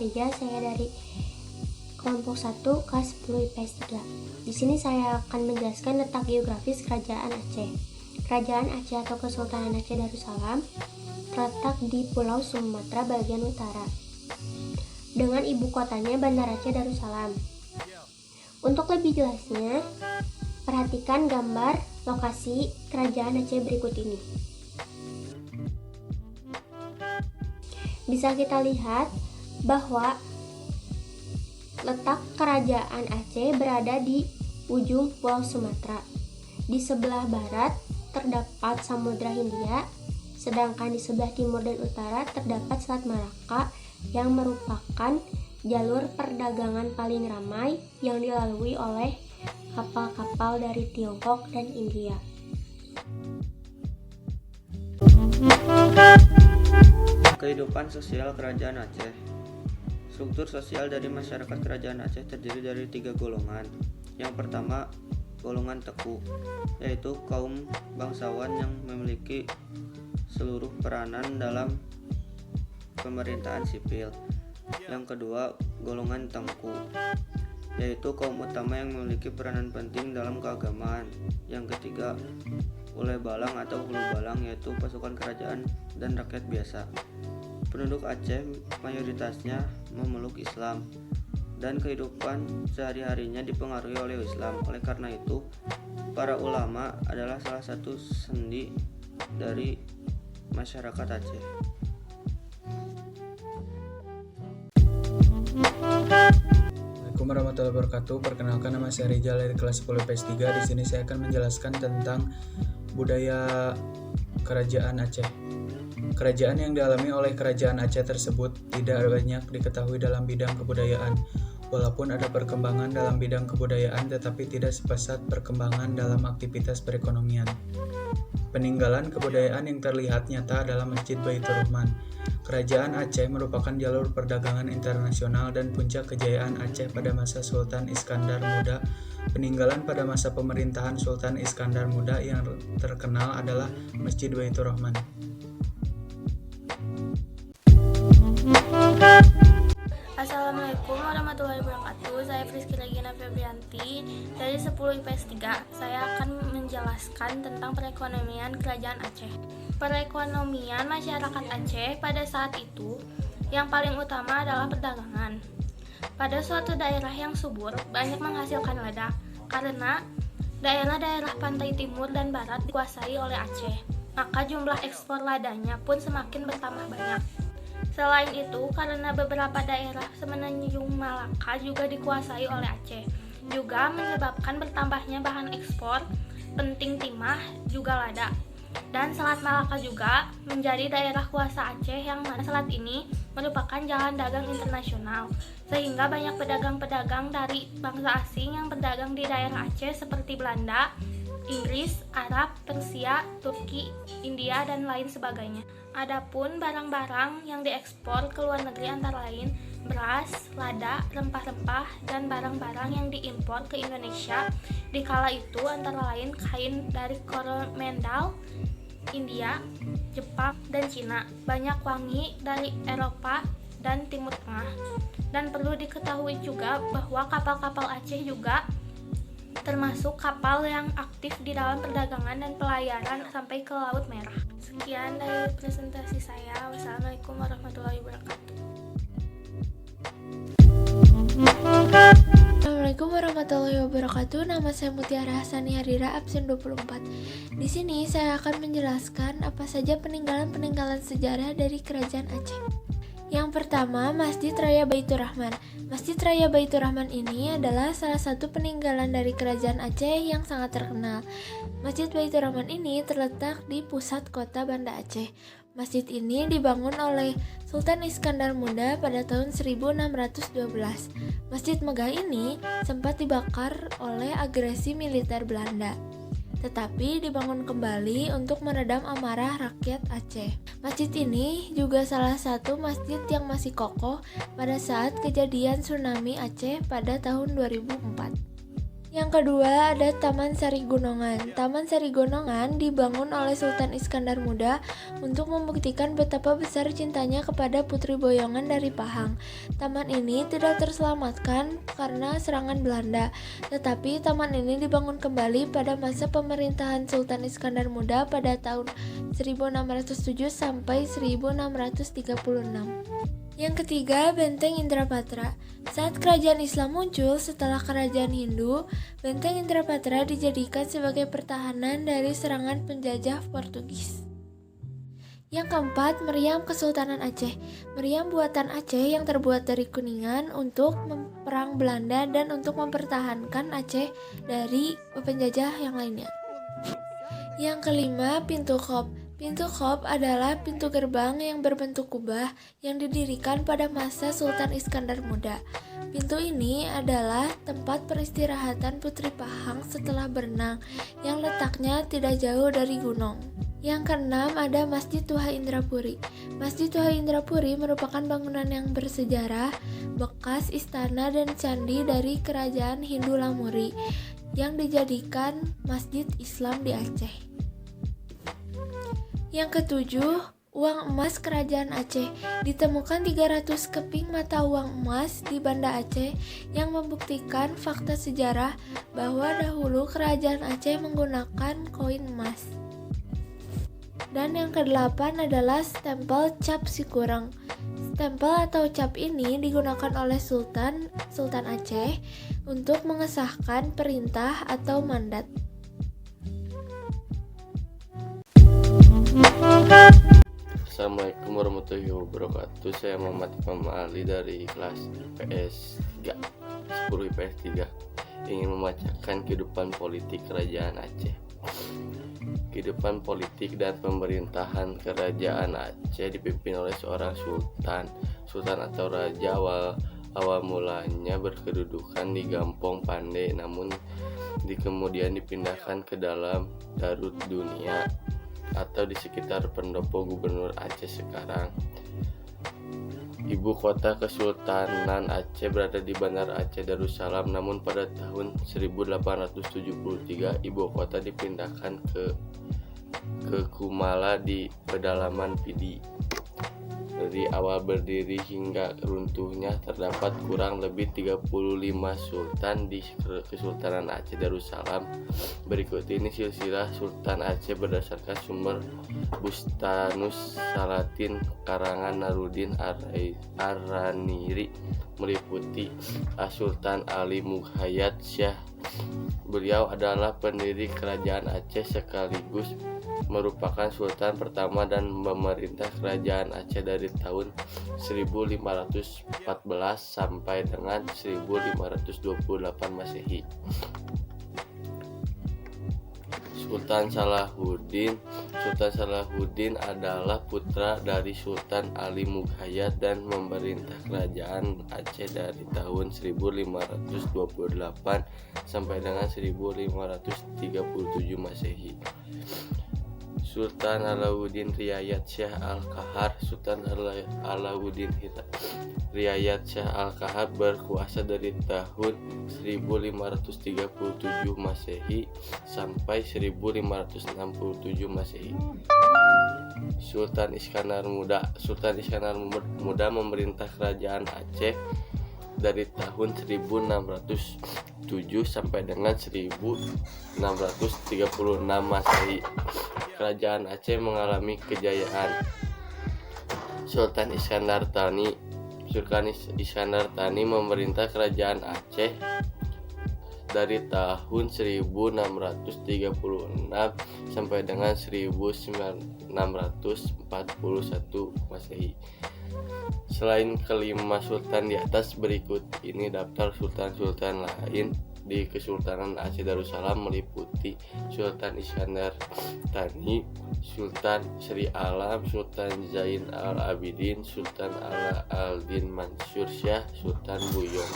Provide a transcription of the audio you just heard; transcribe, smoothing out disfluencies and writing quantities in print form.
Rija, saya dari kelompok 1 kelas 10 IPS 3. Di sini saya akan menjelaskan letak geografis Kerajaan Aceh. Kerajaan Aceh atau Kesultanan Aceh Darussalam terletak di Pulau Sumatra bagian utara, dengan ibu kotanya Bandar Aceh Darussalam. Untuk lebih jelasnya, perhatikan gambar lokasi Kerajaan Aceh berikut ini. Bisa kita lihat bahwa letak Kerajaan Aceh berada di ujung Pulau Sumatera. Di sebelah barat terdapat Samudra Hindia, sedangkan di sebelah timur dan utara terdapat Selat Malaka yang merupakan jalur perdagangan paling ramai yang dilalui oleh kapal-kapal dari Tiongkok dan India. Kehidupan sosial Kerajaan Aceh. Struktur sosial dari masyarakat Kerajaan Aceh terdiri dari 3 golongan. Yang pertama, golongan teku, yaitu kaum bangsawan yang memiliki seluruh peranan dalam pemerintahan sipil. Yang kedua, golongan tengku, yaitu kaum utama yang memiliki peranan penting dalam keagamaan. Yang ketiga, ulai balang atau hulu balang, yaitu pasukan kerajaan dan rakyat biasa. Penduduk Aceh mayoritasnya memeluk Islam dan kehidupan sehari-harinya dipengaruhi oleh Islam. Oleh karena itu, para ulama adalah salah satu sendi dari masyarakat Aceh. Assalamualaikum warahmatullahi wabarakatuh. Perkenalkan, nama saya Rizal dari kelas 10 IPS 3. Di sini saya akan menjelaskan tentang budaya Kerajaan Aceh. Kerajaan yang dialami oleh Kerajaan Aceh tersebut tidak banyak diketahui dalam bidang kebudayaan. Walaupun ada perkembangan dalam bidang kebudayaan, tetapi tidak sepesat perkembangan dalam aktivitas perekonomian. Peninggalan kebudayaan yang terlihat nyata adalah Masjid Baitur Rahman. Kerajaan Aceh merupakan jalur perdagangan internasional dan puncak kejayaan Aceh pada masa Sultan Iskandar Muda. Peninggalan pada masa pemerintahan Sultan Iskandar Muda yang terkenal adalah Masjid Baitur Rahman. Assalamualaikum warahmatullahi wabarakatuh. Saya Friski Regina Febrianti dari 10 IPS 3. Saya akan menjelaskan tentang perekonomian Kerajaan Aceh. Perekonomian masyarakat Aceh pada saat itu yang paling utama adalah perdagangan. Pada suatu daerah yang subur banyak menghasilkan lada karena daerah-daerah pantai timur dan barat dikuasai oleh Aceh. Maka jumlah ekspor ladanya pun semakin bertambah banyak. Selain itu, karena beberapa daerah semenanjung Malaka juga dikuasai oleh Aceh, juga menyebabkan bertambahnya bahan ekspor penting timah juga lada. Dan Selat Malaka juga menjadi daerah kuasa Aceh yang mana selat ini merupakan jalan dagang internasional, sehingga banyak pedagang-pedagang dari bangsa asing yang berdagang di daerah Aceh seperti Belanda, Inggris, Arab, Persia, Turki, India, dan lain sebagainya. Adapun barang-barang yang diekspor ke luar negeri antara lain beras, lada, rempah-rempah, dan barang-barang yang diimpor ke Indonesia di kala itu antara lain kain dari Coromandel, India, Jepang, dan Cina, banyak wangi dari Eropa dan Timur Tengah. Dan perlu diketahui juga bahwa kapal-kapal Aceh juga termasuk kapal yang aktif di dalam perdagangan dan pelayaran sampai ke Laut Merah. Sekian dari presentasi saya. Wassalamualaikum warahmatullahi wabarakatuh. Assalamualaikum warahmatullahi wabarakatuh. Nama saya Mutiara Hasani Harira, absen 24. Di sini saya akan menjelaskan apa saja peninggalan-peninggalan sejarah dari Kerajaan Aceh. Yang pertama, Masjid Raya Baitur Rahman. Masjid Raya Baitur Rahman ini adalah salah satu peninggalan dari Kerajaan Aceh yang sangat terkenal. Masjid Baitur Rahman ini terletak di pusat kota Banda Aceh. Masjid ini dibangun oleh Sultan Iskandar Muda pada tahun 1612. Masjid megah ini sempat dibakar oleh agresi militer Belanda, tetapi dibangun kembali untuk meredam amarah rakyat Aceh. Masjid ini juga salah satu masjid yang masih kokoh pada saat kejadian tsunami Aceh pada tahun 2004. Yang kedua ada Taman Sari Gunongan. Taman Sari Gunongan dibangun oleh Sultan Iskandar Muda untuk membuktikan betapa besar cintanya kepada Putri Boyongan dari Pahang. Taman ini tidak terselamatkan karena serangan Belanda, tetapi taman ini dibangun kembali pada masa pemerintahan Sultan Iskandar Muda pada tahun 1607 sampai 1636. Yang ketiga, Benteng Indrapatra. Saat kerajaan Islam muncul setelah kerajaan Hindu, Benteng Indrapatra dijadikan sebagai pertahanan dari serangan penjajah Portugis. Yang keempat, meriam Kesultanan Aceh. Meriam buatan Aceh yang terbuat dari kuningan untuk memperang Belanda dan untuk mempertahankan Aceh dari penjajah yang lainnya. Yang kelima, Pintu Khop. Pintu Khop adalah pintu gerbang yang berbentuk kubah yang didirikan pada masa Sultan Iskandar Muda. Pintu ini adalah tempat peristirahatan Putri Pahang setelah berenang yang letaknya tidak jauh dari gunung. Yang keenam ada Masjid Tuha Indrapuri. Masjid Tuha Indrapuri merupakan bangunan yang bersejarah, bekas istana dan candi dari kerajaan Hindu Lamuri yang dijadikan masjid Islam di Aceh. Yang ketujuh, uang emas Kerajaan Aceh. Ditemukan 300 keping mata uang emas di Banda Aceh yang membuktikan fakta sejarah bahwa dahulu Kerajaan Aceh menggunakan koin emas. Dan yang kedelapan adalah stempel cap Sikurang. Stempel atau cap ini digunakan oleh Sultan Aceh untuk mengesahkan perintah atau mandat. Assalamualaikum warahmatullahi wabarakatuh. Saya Muhammad Imam Ali dari kelas IPS 3 10 IPS 3 ingin membacakan kehidupan politik Kerajaan Aceh. Kehidupan politik dan pemerintahan Kerajaan Aceh dipimpin oleh seorang sultan atau raja. Awal mulanya berkedudukan di Gampong Pande, namun kemudian dipindahkan ke dalam Darut Dunia atau di sekitar pendopo Gubernur Aceh sekarang. Ibu kota Kesultanan Aceh berada di Bandar Aceh Darussalam, namun pada tahun 1873 ibu kota dipindahkan ke Kumala di pedalaman Pidi. Dari awal berdiri hingga runtuhnya terdapat kurang lebih 35 sultan di Kesultanan Aceh Darussalam. Berikut ini silsilah Sultan Aceh berdasarkan sumber Bustanus Salatin karangan Narudin Ar-Raniri, meliputi Sultan Ali Mughayat Syah. Beliau adalah pendiri Kerajaan Aceh sekaligus merupakan sultan pertama dan memerintah Kerajaan Aceh dari tahun 1514 sampai dengan 1528 Masehi. Sultan Salahuddin adalah putra dari Sultan Ali Mughayat dan memerintah Kerajaan Aceh dari tahun 1528 sampai dengan 1537 Masehi. Sultan Alauddin Riayat Syah Al-Qahar. Sultan Alauddin Riayat Syah Al-Qahar berkuasa dari tahun 1537 Masehi sampai 1567 Masehi. Sultan Iskandar Muda memerintah Kerajaan Aceh dari tahun 1607 sampai dengan 1636 Masehi. Kerajaan Aceh mengalami kejayaan. Sultan Iskandar Thani memerintah Kerajaan Aceh dari tahun 1636 sampai dengan 1641 Masehi. Selain kelima sultan di atas, berikut ini daftar sultan-sultan lain di Kesultanan Aceh Darussalam, meliputi Sultan Iskandar Thani, Sultan Sri Alam, Sultan Zain Al-Abidin, Sultan Ala Al-Din Mansur Syah, Sultan Buyong.